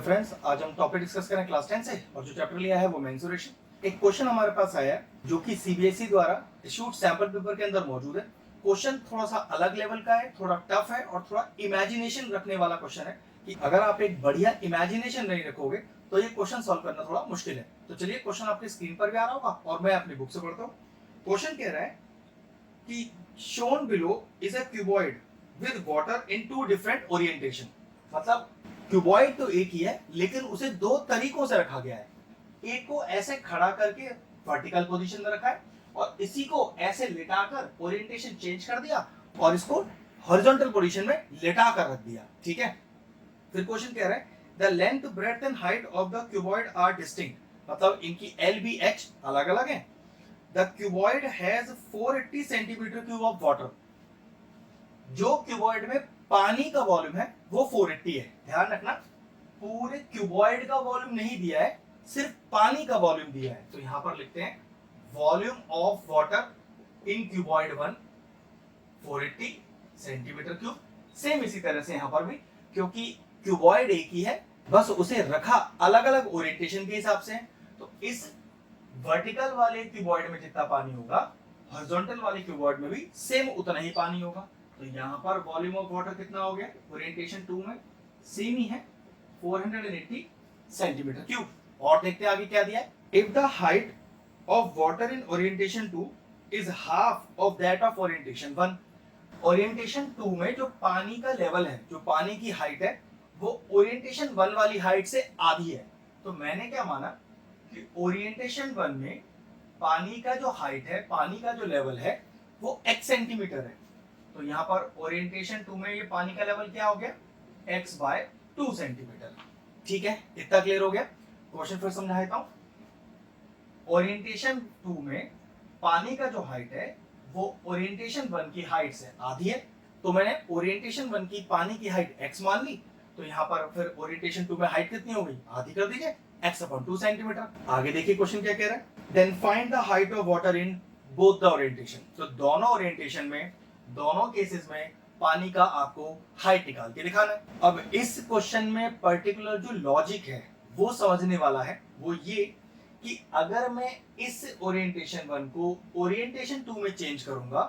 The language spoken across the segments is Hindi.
फ्रेंड्स, आज हम टॉपिक डिस्कस करें क्लास 10 से और जो चैप्टर लिया है वो मेंसुरेशन। एक क्वेश्चन हमारे पास आया है जो कि सीबीएसई द्वारा इशूड सैंपल पेपर के अंदर मौजूद है। क्वेश्चन थोड़ा सा अलग लेवल का है, थोड़ा टफ है और थोड़ा इमेजिनेशन रखने वाला क्वेश्चन है कि अगर आप एक बढ़िया इमेजिनेशन नहीं रखोगे तो ये क्वेश्चन सॉल्व करना थोड़ा मुश्किल है। तो चलिए, क्वेश्चन आपकी स्क्रीन पर भी आ रहा होगा और मैं अपनी बुक से पढ़ता हूँ। क्वेश्चन कह रहा है कि shown below is a cuboid with water in two different orientation। मतलब क्यूबॉइड तो एक ही है लेकिन उसे दो तरीकों से रखा गया है। एक को ऐसे खड़ा करके वर्टिकल पोजीशन में रखा है और इसी को ऐसे लिटाकर ओरिएंटेशन चेंज कर दिया और इसको हॉरिजॉन्टल पोजीशन में लिटा कर रख दिया। ठीक है, फिर क्वेश्चन कह रहा है the length breadth and height of the cuboid are distinct. मतलब इनकी एल बी एच अलग अलग है। The cuboid has 480 centimetre cube of water. जो क्यूबॉइड में पानी का वॉल्यूम है वो 480 है। ध्यान रखना, पूरे क्यूबॉइड का वॉल्यूम नहीं दिया है, सिर्फ पानी का वॉल्यूम दिया है। तो यहां पर लिखते हैं volume of water in cuboid 1 480 centimetre cube. Same इसी तरह से यहां पर भी, क्योंकि क्यूबॉइड एक ही है, बस उसे रखा अलग अलग ओरिएंटेशन के हिसाब से है। तो इस वर्टिकल वाले क्यूबॉइड में जितना पानी होगा, हॉरिजॉन्टल वाले क्यूबॉइड में भी सेम उतना ही पानी होगा। तो यहां पर वॉल्यूम ऑफ वाटर कितना हो गया ओरिएंटेशन 2 में, सेम ही है 480 सेंटीमीटर क्यूब। और देखते हैं आगे क्या दिया है। If the height of water in orientation 2 is half of that of orientation 1। Orientation 2 में जो पानी का लेवल है, जो पानी की हाइट है, वो ओरिएंटेशन 1 वाली हाइट से आधी है। तो मैंने क्या माना कि ओरिएंटेशन 1 में पानी का जो हाइट है, पानी का जो लेवल है, वो x सेंटीमीटर है। तो यहां पर ओरिएंटेशन 2 में ये पानी का लेवल क्या हो गया x बाय 2 सेंटीमीटर। ठीक है, इतना क्लियर हो गया। क्वेश्चन फिर समझा देता हूं। ओरिएंटेशन 2 में पानी का जो हाइट है वो ओरिएंटेशन 1 की हाइट से आधी है। तो मैंने ओरिएंटेशन 1 की पानी की हाइट x मान ली। तो यहां पर फिर ओरिएंटेशन 2 में हाइट कितनी हो गई, आधी कर दीजिए, x अपॉन 2 सेंटीमीटर। आगे देखिए क्वेश्चन क्या कह रहा है। Then find the height of water in both the orientation. तो दोनों ओरिएंटेशन में, दोनों केसेस में पानी का आपको हाइट निकाल के दिखाना है। अब इस क्वेश्चन में पर्टिकुलर जो लॉजिक है वो समझने वाला है। वो ये कि अगर मैं इस ओरिएंटेशन 1 को ओरिएंटेशन 2 में चेंज करूंगा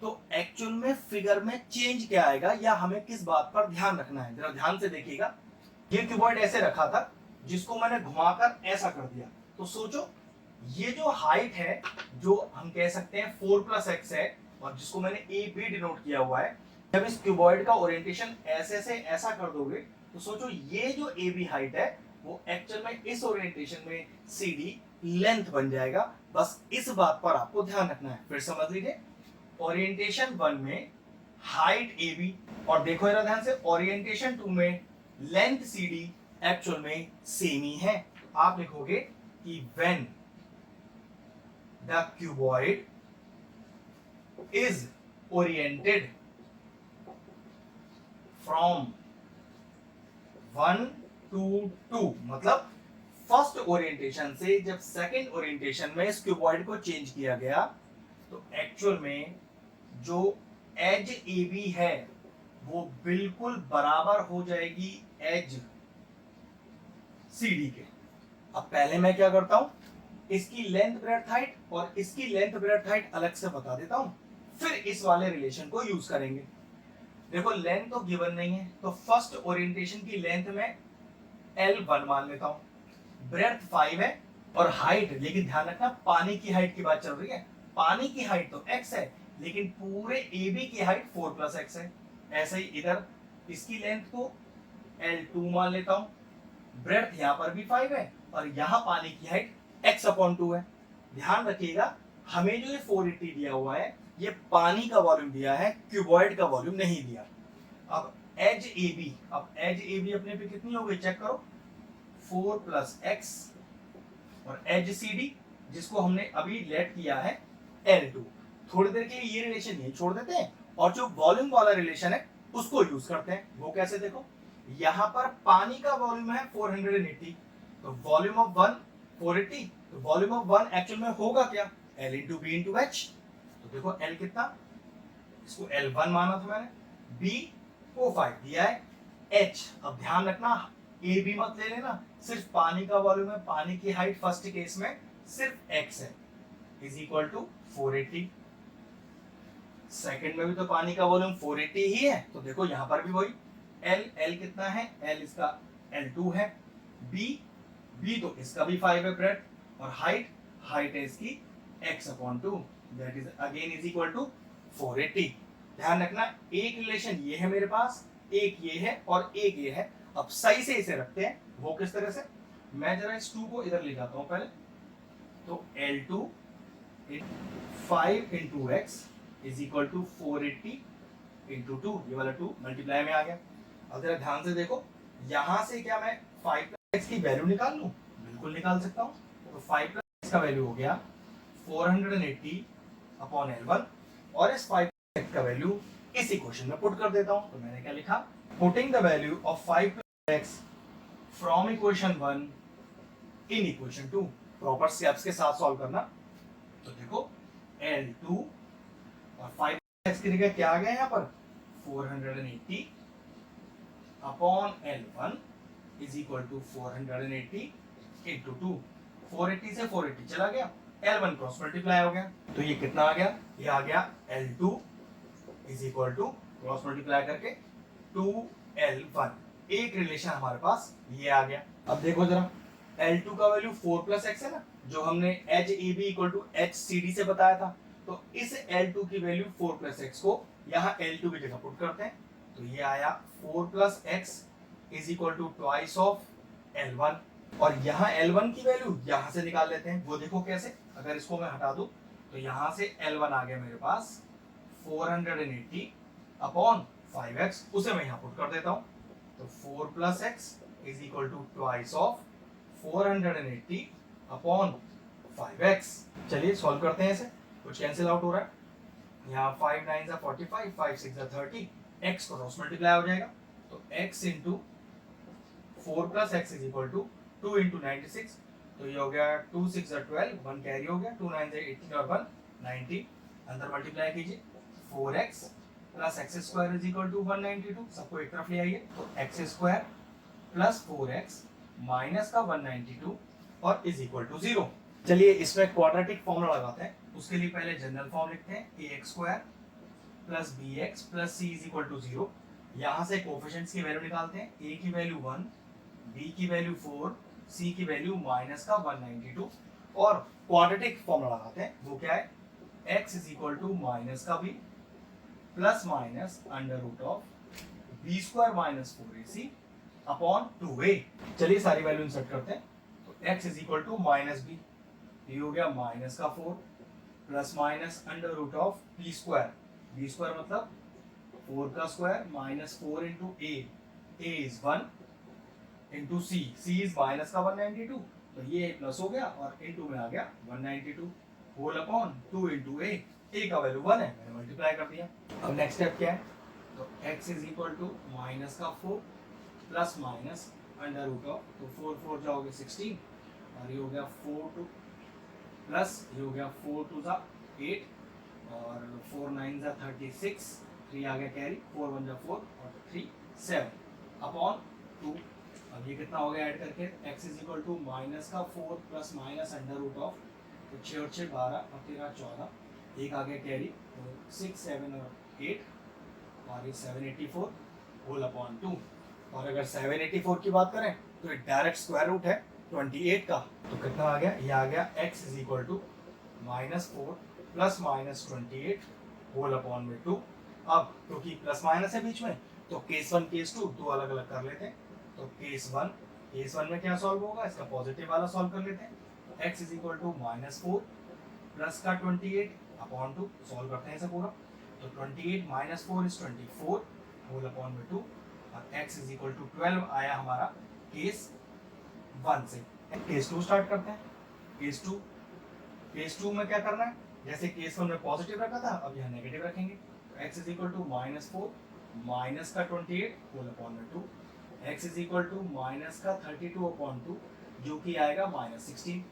तो एक्चुअल में फिगर में चेंज क्या आएगा, या हमें किस बात पर ध्यान रखना है। जरा ध्यान से देखिएगा। ये क्यूबॉइड ऐसे रखा था जिसको मैंने घुमाकर ऐसा कर दिया। तो सोचो, ये जो हाइट है, जो हम कह सकते हैं 4+x है, और जिसको मैंने ए बी डिनोट किया हुआ है, जब इस क्यूबॉइड का ओरिएंटेशन ऐसे से ऐसा कर दोगे तो सोचो ये जो ए बी हाइट है वो एक्चुअल में इस ओरिएंटेशन में सी डी लेंथ बन जाएगा। बस इस बात पर आपको ध्यान रखना है। फिर समझ लीजिए, ओरिएंटेशन 1 में हाइट ए बी, और देखो जरा ध्यान से, ओरिएंटेशन 2 में लेंथ सी डी एक्चुअल में सेम ही है। आप लिखोगे कि when the cuboid is oriented from 1 to 2, मतलब फर्स्ट ओरिएंटेशन से जब सेकंड ओरिएंटेशन में इस क्यूबॉइड को चेंज किया गया तो एक्चुअल में जो एज ए बी है वो बिल्कुल बराबर हो जाएगी एज सी डी के। अब पहले मैं क्या करता हूं, इसकी लेंथ ब्रेड्थ हाइट और इसकी लेंथ ब्रेड्थ हाइट अलग से बता देता हूं, फिर इस वाले रिलेशन को यूज करेंगे। देखो, लेंथ तो गिवन नहीं है, तो फर्स्ट ओरिएंटेशन की लेंथ में L1 मान लेता हूं, ब्रेड्थ 5 है और हाइट, लेकिन ध्यान रखना पानी की हाइट की बात चल रही है। पानी की हाइट तो x है, लेकिन पूरे AB की हाइट 4+x है। ऐसे ही इधर इसकी लेंथ को L2 मान लेता हूं, ब्रेड्थ यहां पर भी 5 है और यहां पानी की हाइट x अपॉन 2 है। ध्यान रखिएगा, हमें जो ये 480 दिया हुआ है ये पानी का वॉल्यूम दिया है, क्यूबॉइड का वॉल्यूम नहीं दिया। अब एज ए बी, अब एज ए बी अपने पे कितनी हो गई चेक करो, 4+x, और एज सी डी जिसको हमने अभी लेट किया है L2। थोड़ी देर के लिए ये रिलेशन यही छोड़ देते हैं और जो वॉल्यूम वाला रिलेशन है उसको यूज करते हैं। वो कैसे, देखो यहां पर पानी का वॉल्यूम है 480, तो वॉल्यूम ऑफ 1 480, तो वॉल्यूम ऑफ 1 एक्चुअल में होगा क्या, L into B into H. तो देखो L कितना, इसको L1 माना था मैंने, B को 5 दिया है, H। अब ध्यान रखना ए बी मत ले लेना, सिर्फ पानी का वॉल्यूम है, पानी की हाइट फर्स्ट केस में सिर्फ x है, इज इक्वल टू 480। सेकंड में भी तो पानी का वॉल्यूम 480 ही है, तो देखो यहां पर भी वही L कितना है, L इसका L2 है, B तो इसका भी 5 है ब्रेड, और हाइट है इसकी x/2, that is again is equal to 480। ध्यान रखना एक रिलेशन ये है मेरे पास, एक ये है और एक ये है। अब सही से इसे रखते हैं, वो किस तरह से, मैं जरा इस 2 को इधर ले जाता हूं पहले, तो L2 5 into x is equal to 480 into 2, ये वाला 2 मल्टीप्लाई में आ गया। अब जरा ध्यान से देखो, यहां से क्या मैं 5x की वैल्यू निकाल लूं, बिल्कुल निकाल सकता हूं। तो 5x का वैल्यू हो गया 480 अपॉन L1, और इस 5x का वैल्यू इस इक्वेशन में पुट कर देता हूं। तो मैंने क्या लिखा, putting the value of 5x from equation 1 in equation 2, proper steps के साथ सॉल्व करना। तो देखो L2 और 5x की जगह क्या आ गया यहाँ पर, 480 upon L1 is equal to 480 into 2, 480 से 480 चला गया, L1 क्रॉस मल्टीप्लाई हो गया, तो ये कितना आ गया, ये आ गया L2 is equal to cross multiply करके 2L1, एक रिलेशन हमारे पास ये आ गया। अब देखो जरा, L2 का वैल्यू 4 प्लस एक्स है ना, जो हमने HAB इक्वल टू HCD से बताया था, तो इस L2 की वैल्यू 4 प्लस एक्स को यहाँ L2 की जगह पुट करते हैं, तो ये आया 4 plus X is equal to twice of L1, और यहाँ L1 की वैल्यू यहाँ से निकाल लेते हैं, वो देखो कैसे, अगर इसको मैं हटा दूं तो यहाँ से L1 आ गया मेरे पास 480 अपॉन 5x, उसे मैं यहाँ पुट कर देता हूँ, तो 4 plus X is equal to twice of 480 upon 5x। चलिए सॉल्व करते हैं इसे, कुछ कैंसिल आउट हो रहा है, यहाँ 5 9 जा 45, 5 6 जा 30, x को क्रॉस मल्टीप्लाई हो जाएगा, तो x into 4 plus X is equal to 2 into 96, तो ये हो गया 2 6 जा 12, 1 कैरी हो गया, 2 9 जा 18 और 1 90, अंदर मल्टीप्लाई कीजिए, 4x plus X square is equal to 192, सबको एक तरफ ले आइए, तो x square plus 4x minus का 192 और इज इक्वल टू 0। चलिए इसमें क्वाड्रेटिक फॉर्मूला लगाते हैं, उसके लिए पहले जनरल फॉर्म लिखते हैं, ax square plus bx plus c is equal to 0। यहाँ से कोफिशिएंट्स की वैल्यू निकालते हैं, a की वैल्यू 1, b की वैल्यू 4, c की वैल्यू माइनस का 192, और क्वाड्रेटिक फॉर्मूला लगाते हैं, वो क्या है, x is equal to minus का b plus minus under root of b square minus 4ac upon 2a। चलिए सारी वैल्यू इंसर्ट करते हैं, तो x is equal to minus B, ये हो गया माइनस का 4 plus minus under root of b square मतलब 4 का square minus 4 into a is 1 into c is minus का 192, तो ये प्लस हो गया और इंटू में आ गया 192 होल अपॉन 2 इंटू a का वैल्यू 1 है, मैंने मल्टीप्लाई कर दिया। अब नेक्स्ट स्टेप क्या है, तो x is equal to minus का 4 plus minus under root of, तो 4 4 जाओगे 16, और ये हो गया 4 2 प्लस ये हो गया 4 2 जा 8 और 4 9 जा 36, 3 आ गया कैरी, 4 1 जा 4 और 3 7 अपॉन 2। अब ये कितना हो गया ऐड करके, x is equal to minus का 4 plus minus under root of, तो 6 और 6 12 और 13 14, एक आ गया कैरी, तो 6 7 और 8 और ये 784 होल अपॉन 2। और अगर 784 की बात करें तो एक डायरेक्ट स्क्वायर रूट है 28 का, तो कितना आ गया, ये आ गया x is equal to minus 4 plus minus 28 whole upon में 2। अब क्योंकि प्लस माइनस है बीच में, तो केस 1 केस 2 दो अलग अलग कर लेते हैं, तो केस 1 में क्या सॉल्व होगा, इसका पॉजिटिव वाला सॉल्व कर लेते हैं, तो x is equal to minus 4 plus का 28 अपॉन 2, सॉल्व करते हैं इसे पूरा, तो 28 माइनस 4 इज 24 होल अपॉन में 2, और x इज इक्वल टू 12 आया हमारा केस 1 से। केस 2 स्टार्ट करते हैं, केस 2 में क्या करना है, जैसे केस 1 में पॉजिटिव रखा था, अब यहाँ नेगेटिव रखेंगे, तो x is equal to minus 4 minus का 28 होल अपॉन में 2, x is equal to minus का 32 अपॉन 2, जो कि आएगा माइनस 16।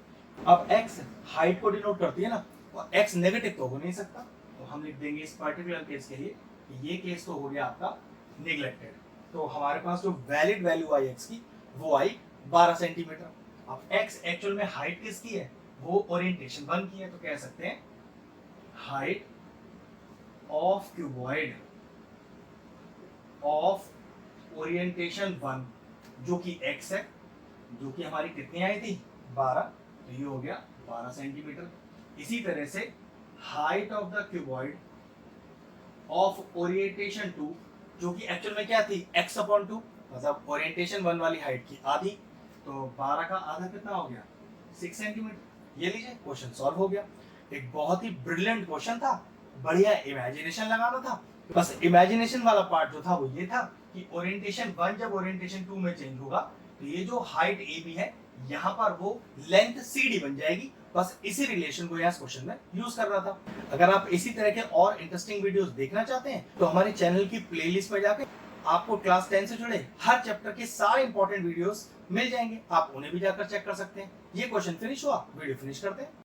अब x हाइट को डिनोट करती है ना, और x नेगेटिव तो हो नहीं सकता, तो हम लिख देंगे इस पर्टिकुलर केस के लिए कि ये केस तो हो गया आपका निगलेक्टेड। तो हमारे पास जो वैलिड वैल्यू आई x की वो आई 12 सेंटीमीटर। अब x एक्चुअल में हाइट किसकी है, वो ओरिएंटेशन 1 की है, तो कह सकते हैं height of cuboid of orientation 1 जो कि x है, जो कि हमारी कितनी आई थी 12, तो ये हो गया 12 सेंटीमीटर। इसी तरह से height of the cuboid of orientation 2 जो कि एक्चुअल में क्या थी x/2, मतलब ओरिएंटेशन 1 वाली हाइट की आधी, तो 12 का आधा कितना हो गया 6 सेंटीमीटर। ये लीजिए क्वेश्चन सॉल्व हो गया। एक बहुत ही ब्रिलियंट क्वेश्चन था, बढ़िया इमेजिनेशन लगाना था। बस इमेजिनेशन वाला पार्ट जो था वो ये था कि ओरिएंटेशन 1 जब ओरिएंटेशन 2 में चेंज होगा तो ये जो हाइट AB है यहाँ पर वो लेंथ CD बन जाएगी। बस इसी रिलेशन को यहाँ क्वेश्चन में यूज कर रहा था। अगर आप इसी तरह के और इंटरेस्टिंग वीडियोस देखना चाहते हैं तो हमारे चैनल की प्लेलिस्ट में जाकर आपको क्लास 10 से जुड़े हर चैप्टर के सारे इंपॉर्टेंट वीडियोस मिल जाएंगे, आप उन्हें भी जाकर चेक कर सकते हैं। ये क्वेश्चन फिनिश हुआ, वीडियो फिनिश करते हैं।